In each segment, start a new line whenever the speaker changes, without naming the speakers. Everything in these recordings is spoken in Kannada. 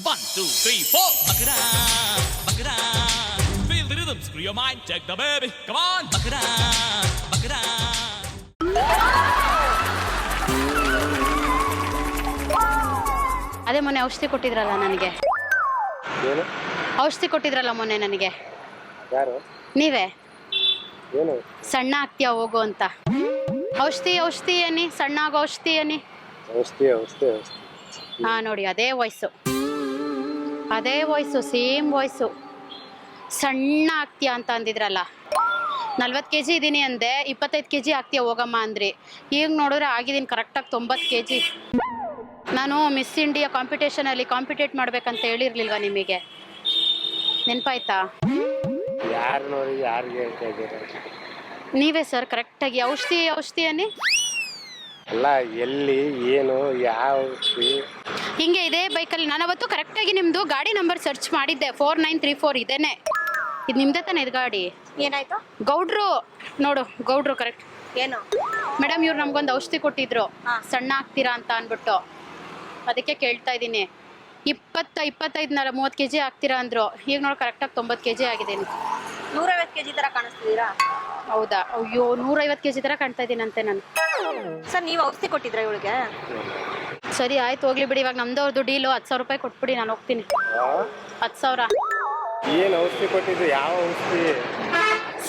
1, 2, 3, 4. Buck it up, buck it up. Feel the rhythm, screw your mind, check the baby. Come on, buck it up, buck it up.
ಅದೇ ಮೊನ್ನೆ ಔಷಧಿ ಕೊಟ್ಟಿದ್ರಲ್ಲ ನನಗೆ.
ಏನು
ಔಷಧಿ ಕೊಟ್ಟಿದ್ರಲ್ಲ ಮೊನ್ನೆ ನನಗೆ.
ಯಾರು
ನೀವೇ
ಏನು
ಸಣ್ಣ ಆಗ್ತೀಯ ಹೋಗು ಅಂತ. ಔಷಧಿ ಅನ್ನಿ, ಸಣ್ಣ ಆಗೋ ಔಷಧಿ ಅನ್ನಿ.
ಔಷಧಿ
ಹಾ ನೋಡಿ, ಅದೇ ವಾಯ್ಸು ಸೇಮ್ ವಾಯ್ಸು. ಸಣ್ಣ ಆಗ್ತೀಯ ಅಂತ ಅಂದಿದ್ರಲ್ಲ. 40 kg ಇದ್ದೀನಿ ಅಂದೆ, 25 kg ಆಗ್ತೀಯ ಹೋಗಮ್ಮ ಅಂದ್ರಿ. ಈಗ ನೋಡಿದ್ರೆ ಆಗಿದ್ದೀನಿ ಕರೆಕ್ಟಾಗಿ 90 kg. ನಾನು ಮಿಸ್ ಇಂಡಿಯಾ ಕಾಂಪಿಟೇಷನಲ್ಲಿ ಕಾಂಪಿಟೇಟ್ ಮಾಡ್ಬೇಕಂತ ಹೇಳಿರ್ಲಿಲ್ವಾ ನಿಮಗೆ? ನೆನಪಾಯ್ತಾ?
ಯಾರು ನೋಡಿ ಯಾರಿಗೆ ಹೇಳ್ತಾ ಇದ್ದೀರಾ?
ನೀವೇ ಸರ್ ಕರೆಕ್ಟಾಗಿ ಔಷಧಿ ಅನ್ನಿ.
ಅಲ್ಲ, ಎಲ್ಲಿ ಏನು ಯಾವ ಔಷಧಿ?
ಹಿಂಗೆ ಇದೇ ಬೈಕಲ್ಲಿ ನಾನು ಅವತ್ತು ಕರೆಕ್ಟಾಗಿ ನಿಮ್ಮದು ಗಾಡಿ ನಂಬರ್ ಸರ್ಚ್ ಮಾಡಿದ್ದೆ. 4934 ಇದೇನೆ. ಇದು ನಿಮ್ದೇ ತಾನೆ ಇದು ಗಾಡಿ?
ಏನಾಯ್ತು?
ಗೌಡ್ರು ನೋಡು, ಗೌಡ್ರು ಕರೆಕ್ಟ್.
ಏನು
ಮೇಡಮ್ ಇವ್ರು ನಮ್ಗೊಂದು ಔಷಧಿ ಕೊಟ್ಟಿದ್ರು, ಸಣ್ಣ ಆಗ್ತೀರಾ ಅಂತ ಅಂದ್ಬಿಟ್ಟು. ಅದಕ್ಕೆ ಕೇಳ್ತಾ ಇದ್ದೀನಿ. 25 30 kg ಆಗ್ತೀರಾ ಅಂದ್ರು. ಈಗ ನೋಡಿ ಕರೆಕ್ಟಾಗಿ 90 kg ಆಗಿದ್ದೀನಿ.
150 kg ತರ ಕಾಣಿಸ್ತಿದ್ದೀರಾ?
ಹೌದಾ? ಅಯ್ಯೋ, 150 kg ತರ ಕಾಣ್ತಾ ಇದ್ದೀನಂತೆ ನಾನು.
ಸರ್, ನೀವು ಔಷಧಿ ಕೊಟ್ಟಿದ್ರಾ ಇವಳಿಗೆ?
ಸರಿ ಆಯ್ತು, ಹೋಗ್ಲಿ ಬಿಡಿ. ಇವಾಗ ನಮ್ದವ್ರದ್ದು ಡೀಲು 10,000 ರೂಪಾಯಿ ಕೊಟ್ಬಿಡಿ, ನಾನು ಹೋಗ್ತೀನಿ. 10,000.
ಏನು ಔಷಧಿ ಕೊಟ್ಟಿದ್ದು? ಯಾವ ಔಷಧಿ?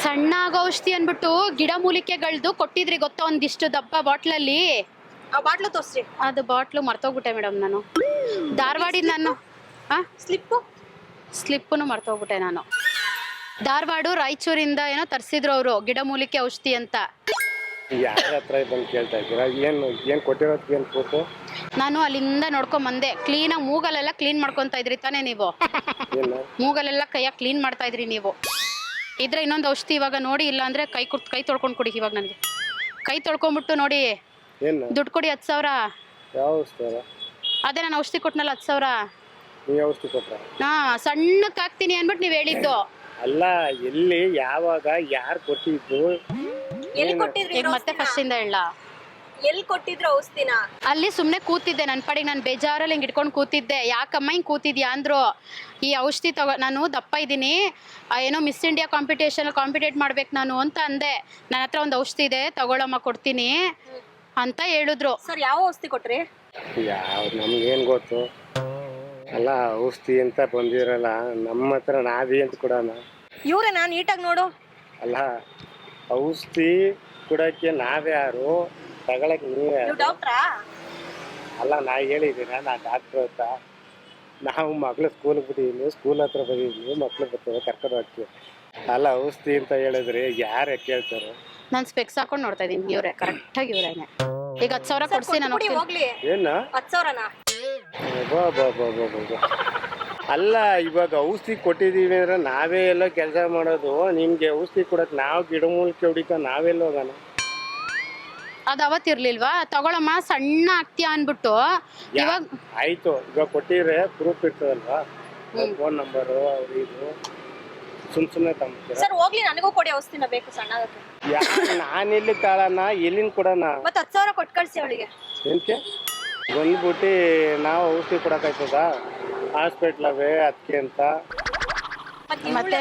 ಸಣ್ಣ ಆಗೋ ಔಷಧಿ ಅಂದ್ಬಿಟ್ಟು ಗಿಡ ಮೂಲಿಕೆಗಳ್ದು ಕೊಟ್ಟಿದ್ರಿ ಗೊತ್ತಾ, ಒಂದಿಷ್ಟು ದಪ್ಪ ಬಾಟ್ಲಲ್ಲಿ.
ಆ ಬಾಟ್ಲು ತೋರಿಸ್ರಿ.
ಅದು ಬಾಟ್ಲು ಮರ್ತೋಗ್ಬಿಟ್ಟೆ ಮೇಡಮ್ ನಾನು. ಧಾರವಾಡಿದ ನಾನು ಸ್ಲಿಪ್ಪನ್ನು ಮರ್ತೋಗ್ಬಿಟ್ಟೆ ನಾನು. ಧಾರವಾಡ ರಾಯಚೂರಿಂದ ಏನೋ ತರಿಸಿದ್ರು ಅವರು, ಗಿಡ ಮೂಲಿಕೆ ಔಷಧಿ ಅಂತ.
ಯಾರ ಹತ್ರ ಬಂದು ಕೇಳ್ತಾ ಇದ್ದೀರಾ? ಏನು ಕೊಟ್ಟಿರೋದು? ಏನು ಫೋಟೋ?
ನಾನು ಅಲ್ಲಿಂದ ನೋಡ್ಕೊಂಡ್ ಬಂದೆ. ಕ್ಲೀನಾಗಿ ಮೂಗಲೆಲ್ಲ ಕ್ಲೀನ್ ಮಾಡ್ಕೊತಾ ಇದ್ರಿ ತಾನೇ ನೀವು? ಮೂಗಲೆಲ್ಲ ಕೈಯಾಗ ಕ್ಲೀನ್ ಮಾಡ್ತಾ ಇದ್ರಿ ನೀವು. ಇದ್ರೆ ಇನ್ನೊಂದು ಔಷಧಿ ಇವಾಗ ನೋಡಿ, ಇಲ್ಲ ಅಂದ್ರೆ ಕೈ ತೊಳ್ಕೊಂಡು ಕೊಡಿ. ಇವಾಗ ನನಗೆ ಕೈ ತೊಳ್ಕೊಂಡ್ಬಿಟ್ಟು ನೋಡಿ, ದುಡ್ಡು ಕೊಡಿ 10,000.
ಯಾವ ಔಷಧಿ?
ಅದೇ ನಾನು ಔಷಧಿ ಕೊಟ್ಟನಲ್ಲ 10,000.
ನೀವು ಔಷಧಿ ಕೊಟ್ರ?
ಹಾ, ಸಣ್ಣಕ್ಕೆ ಹಾಕ್ತೀನಿ ಅಂದ್ಬಿಟ್ಟು ನೀವು ಹೇಳಿದ್ದು.
ಅಲ್ಲ, ಎಲ್ಲಿ, ಯಾವಾಗ, ಯಾರು ಕೊಟ್ಟಿದ್ದು?
ಎಲ್ಲಿ ಕೊಟ್ಟಿದ್ರಿ?
ಈಗ ಮತ್ತೆ ಫಸ್ಟ್ ಇಂದ ಹೇಳ.
ಎಲ್ಲಿ ಕೊಟ್ಟಿದ್ರು ಔಷಧಿನ?
ಅಲ್ಲಿ ಸುಮ್ಮನೆ ಕೂತಿದ್ದೆ ನನ್ನ ಪಾಡಿಗೆ. ನಾನು ಬೇಜಾರಲ್ಲಿ ಹಿಂಗೆ ಇಟ್ಕೊಂಡು ಕೂತಿದ್ದೆ. ಯಾಕಮ್ಮ ಹಿಂಗೆ ಕೂತಿದ್ಯಾ ಅಂದ್ರು. ಈ ಔಷಧಿ ನಾನು ದಪ್ಪ ಇದ್ದೀನಿ, ಏನೋ ಮಿಸ್ ಇಂಡಿಯಾ ಕಾಂಪಿಟೇಟ್ ಮಾಡ್ಬೇಕು ನಾನು ಅಂತ ಅಂದೆ. ನನ್ನ ಹತ್ರ ಒಂದು ಔಷಧಿ ಇದೆ, ತಗೊಳಮ್ಮ ಕೊಡ್ತೀನಿ ಅಂತ ಹೇಳಿದ್ರು.
ಸರ್, ಯಾವ ಔಷಧಿ ಕೊಟ್ರಿ?
ಯಾವ್ದು ನಮ್ಗೇನು ಗೊತ್ತು? ಅಲ್ಲ, ಔಷಧಿ ಅಂತ ಬಂದಿರಲ್ಲ ನಮ್ಮ ಹತ್ರ, ನಾವೇ ಅಂತ ಕೊಡೋಣ.
ಇವ್ರೇನಾ? ನೀಟಾಗಿ ನೋಡು.
ಅಲ್ಲ, ಔಷಧಿ ಕೊಡಕ್ಕೆ ನಾವ್ಯಾರು, ತಗೊಳಕ್ ನೀವೇ?
ನೀವು ಡಾಕ್ಟ್ರಾ?
ಅಲ್ಲ, ನಾ ಹೇಳಿದ್ದೀನ ನಾ ಡಾಕ್ಟ್ರು ಅಂತ. ನಾವು ಮಕ್ಳು ಸ್ಕೂಲ್ಗೆ ಬಿಟ್ಟಿದ್ದೀನಿ, ಸ್ಕೂಲ್ ಹತ್ರ ಬಂದಿದ್ದೀನಿ, ಮಕ್ಳು ಬರ್ತಾರೆ ಕರ್ಕೊಂಡು ಹೋಗ್ತೀವಿ. ಅಲ್ಲ, ಔಷಧಿ ಅಂತ ಹೇಳಿದ್ರೆ ಯಾರು ಕೇಳ್ತಾರೆ?
ನಾನು ಸ್ಪೆಕ್ಸ್ ಹಾಕೊಂಡು ನೋಡ್ತಾ ಇದ್ದೀನಿ. ಇವ್ರೆ ಕರೆಕ್ಟಾಗಿ ಇವ್ರೇನೆ. ಈಗ 10,000 ಕೊಡ್ಸಿ ನಾನು
ಹೋಗ್ಲಿ.
ಏನ
10,000ನಾ?
ಅಲ್ಲ, ಇವಾಗ ಔಷಧಿ ಕೊಟ್ಟಿದ್ದೀವಿ ಅಂದ್ರೆ ನಾವೇ ಎಲ್ಲ ಕೆಲಸ ಮಾಡೋದು. ನಿಮ್ಗೆ ಔಷಧಿ ಕೊಡಕ್ ನಾವು ಗಿಡಮೂಲಿಕೆ ಹೊಡಿಕ ನಾವೆಲ್ಲ ಹೋಗೋಣ?
ಅದು ಅವತ್ತಿರ್ಲಿಲ್ವಾ? ತಗೊಳಮ್ಮ ಸಣ್ಣ ಆಗ್ತೀಯ ಅನ್ಬಿಟ್ಟು. ಇವಾಗ
ಆಯ್ತು, ಇವಾಗ ಕೊಟ್ಟಿದ್ರೆ ಪ್ರೂಫ್ ಇರ್ತದಲ್ವಾ? ಫೋನ್ ನಂಬರು ಅವ್ರು ಇದು ಸುಮ್ನೆ ತಗೊಂಡ್ಬಿಡ್ತೀರ?
ಸರ್, ಹೋಗ್ಲಿ, ನನಗೂ ಕೊಡಿ ಔಷಧಿನ, ಬೇಕು ಸಣ್ಣದಕ್ಕೆ.
ನಾನೆಲ್ಲಿ ತಾಳಣ, ಎಲ್ಲಿಂದ ಕೊಡೋಣ?
ಮತ್ತೆ 10,000 ಕೊಟ್ಟು ಕಳ್ಸಿ ಅವಳಿಗೆ.
ಎಂತೆ ಬಂದ್ಬಿಟ್ಟು ನಾವು ಔಷಧಿ ಕೊಡಕಾಯ್ತದ? ಹಾಸ್ಪಿಟ್ಲವೇ ಅದಕ್ಕೆ ಅಂತ.
ಮತ್ತೆ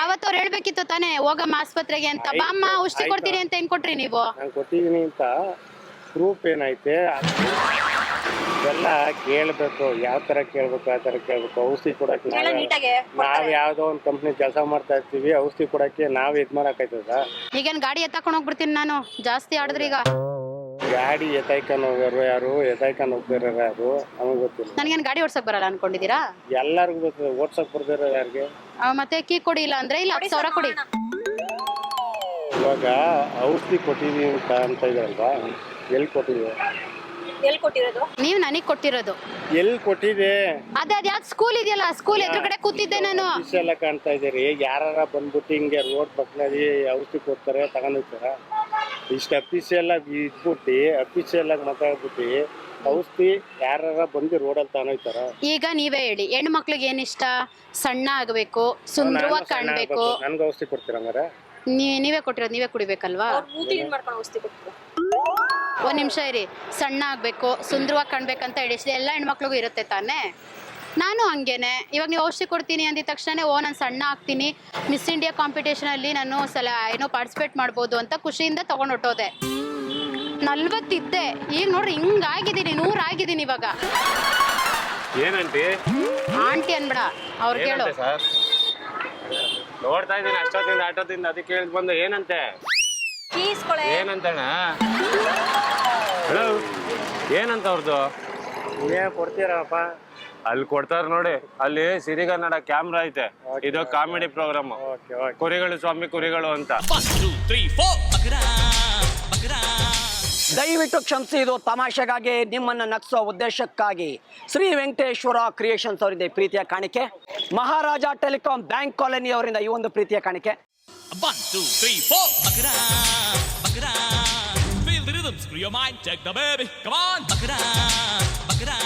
ಅವತ್ತು ಅವ್ರು ಹೇಳ್ಬೇಕಿತ್ತು ತಾನೇ, ಹೋಗಮ್ಮ ಆಸ್ಪತ್ರೆಗೆ ಅಂತ. ಬಾಮ್ಮ ಔಷಧಿ ಕೊಡ್ತೀನಿ ಅಂತ ಏನ್ ಕೊಟ್ರಿ ನೀವು?
ನಾನು ಕೊಟ್ಟಿದ್ದೀನಿ ಅಂತ ಪ್ರೂಫ್ ಏನೈತೆ ಎಲ್ಲ ಕೇಳ್ಬೇಕು. ಯಾವ ತರ ಕೇಳ್ಬೇಕು ಆ ತರ ಕೇಳ್ಬೇಕು. ಔಷಧಿ ಕೊಡಕ್ಕೆ ನಾವ್ ಯಾವ್ದೋ ಒಂದು ಕಂಪ್ನಿ ಕೆಲಸ ಮಾಡ್ತಾ ಇರ್ತೀವಿ, ಔಷಧಿ ಕೊಡಕ್ಕೆ ನಾವ್ ಇದ್ ಮಾಡಕಾಯ್ತದ?
ಈಗೇನ್ ಗಾಡಿ ಎತ್ತಾಕೊಂಡು ಹೋಗ್ಬಿಡ್ತೀನಿ ನಾನು, ಜಾಸ್ತಿ ಆಡಿದ್ರಿ. ಈಗ
ಗಾಡಿ ಎತ್ತಾಯ್ಕೊಂಡು ಹೋಗೋರು ಯಾರು, ಎತ್ತಾಯ್ಕೊಂಡು ಹೋಗ್ತಿರೋ ಯಾರು ನಮಗೆ ಗೊತ್ತಿಲ್ಲ.
ನನಗೇನು ಗಾಡಿ ಓಡ್ಸಕ್ ಬರಲ್ಲ ಅನ್ಕೊಂಡಿದ್ದೀರಾ?
ಎಲ್ಲರಿಗೂ ಗೊತ್ತಿದೆ, ಓಡ್ಸಕ್ ಬರ್ದಿರೋ ಯಾರಿಗೆ?
ಮತ್ತೆ ಕೀ ಕೊಡಿ, ಇಲ್ಲ ಅಂದ್ರೆ ಇಲ್ಲ 10,000 ಕೊಡಿ.
ಇವಾಗ ಔಷಧಿ ಕೊಟ್ಟಿದೀವಿ ಅಂತ ಇದ್ರಲ್ವಾ, ಎಲ್ಲಿ ಕೊಟ್ಟಿದ್ದೀವಿ?
ಎಲ್ಲಿ ಕೊಟ್ಟಿರೋದು?
ನೀವು ನನಗೆ ಕೊಟ್ಟಿರೋದು.
ಎಲ್ಲಿ ಕೊಟ್ಟಿದೆ?
ಅದೇ ಯಾವ್ದು ಸ್ಕೂಲ್ ಇದೆಯಲ್ಲ, ಸ್ಕೂಲ್ ಎದುರುಗಡೆ ಕೂತಿದ್ದೆ ನಾನು.
ಎಲ್ಲ ಕಾಣ್ತಾ ಇದೀರಿ. ಯಾರ ಬಂದ್ಬಿಟ್ಟು ಹಿಂಗೆ ರೋಡ್ ಪಕ್ಕದಲ್ಲಿ ಔಷಧಿ ಕೊಡ್ತಾರೆ, ತಗೊಂಡೋಗ್ತಾರ? ಇಷ್ಟು ಅಫೀಸಿಯಲ್ ಆಗಿ ಇದ್ಬಿಟ್ಟು ಅಫೀಸಿಯಲ್ ಆಗಿ ಮಾತಾಡ್ಬಿಟ್ಟು ಔಷಧಿ ಯಾರ ಬಂದು ರೋಡಲ್ಲಿ ತಗೊಂಡೋಗ್ತಾರ? ಈಗ
ನೀವೇ ಹೇಳಿ, ಹೆಣ್ಣು ಮಕ್ಳಿಗೆ ಏನ್ ಇಷ್ಟ? ಸಣ್ಣ ಆಗ್ಬೇಕು, ಸುಂದರವಾಗಿ ಕಾಣ್ಬೇಕು.
ನನ್ಗೆ ಔಷಧಿ ಕೊಡ್ತೀರಂಗಾರೆ?
ನೀವೇ ಕೊಟ್ಟಿರೋದು, ನೀವೇ ಕುಡಿಬೇಕಲ್ವಾ? ಒಂದ್ ನಿಮಿಷ ಇರಿ. ಸಣ್ಣ ಆಗ್ಬೇಕು, ಸುಂದರವಾಗಿ ಕಾಣ್ಬೇಕಂತ ಹೇಳಿ ಎಲ್ಲ ಹೆಣ್ಮಕ್ಳಿಗೂ ಇರುತ್ತೆ ತಾನೇ? ನಾನು ಹಂಗೇನೆ. ಇವಾಗ ನೀವು ಔಷಧಿ ಕೊಡ್ತೀನಿ ಅಂದಿದ ತಕ್ಷಣ ನಾನು ಸಣ್ಣ ಆಗ್ತೀನಿ, ಮಿಸ್ ಇಂಡಿಯಾ ಕಾಂಪಿಟೇಷನಲ್ಲಿ ನಾನು ಏನೋ ಪಾರ್ಟಿಸಿಪೇಟ್ ಮಾಡ್ಬೋದು ಅಂತ ಖುಷಿಯಿಂದ ತೊಗೊಂಡು ಹೊಟ್ಟೋದೆ. 40 ಇದ್ದೆ, ಈಗ ನೋಡ್ರಿ ಹಿಂಗಾಗಿದ್ದೀನಿ, 100 ಆಗಿದ್ದೀನಿ ಇವಾಗ.
ಏನಂಟಿ
ಆಂಟಿ ಅನ್ಬೇಡ, ಅವ್ರು ಕೇಳು.
ಸರ್ ನೋಡ್ತಾ ಇದ್ದೀನಿ ಅಷ್ಟೊತ್ತಿಂದ ಅದಕ್ಕೆ ಕೇಳಿ ಬಂದು ಏನಂತೆ
ಕೀಸ್ಕೊಳೆ.
ಏನಂತಣ್ಣ? ಹಲೋ, ಏನಂತ ಅವ್ರದ್ದು? ಏನ್ ಕೊಡ್ತೀರಪ್ಪ? ಅಲ್ಲಿ ಕೊಡ್ತಾರ ನೋಡಿ, ಅಲ್ಲಿ ಸಿರಿಗನ್ನಡ ಕ್ಯಾಮ್ರಾ ಐತೆ. ಇದು ಕಾಮಿಡಿ ಪ್ರೋಗ್ರಾಮ್. ಕುರಿಗಳು ಸ್ವಾಮಿ ಕುರಿಗಳು ಅಂತ.
1 2 3 4 ಬಕರಾ ಬಕರಾ.
ದಯವಿಟ್ಟು ಕ್ಷಮಿಸಿ, ಇದು ತಮಾಷೆಗಾಗಿ, ನಿಮ್ಮನ್ನು ನಗಿಸುವ ಉದ್ದೇಶಕ್ಕಾಗಿ ಶ್ರೀ ವೆಂಕಟೇಶ್ವರ ಕ್ರಿಯೇಷನ್ಸ್ ಅವರಿಂದ ಪ್ರೀತಿಯ ಕಾಣಿಕೆ, ಮಹಾರಾಜ ಟೆಲಿಕಾಂ ಬ್ಯಾಂಕ್ ಕಾಲೋನಿ ಅವರಿಂದ ಈ ಒಂದು ಪ್ರೀತಿಯ ಕಾಣಿಕೆ.
1 2 3 4 ಬಕರಾ ಬಕರಾ. Feel the rhythm, screw your mind, check the baby. Come on, ಬಕರಾ ಬಕರಾ.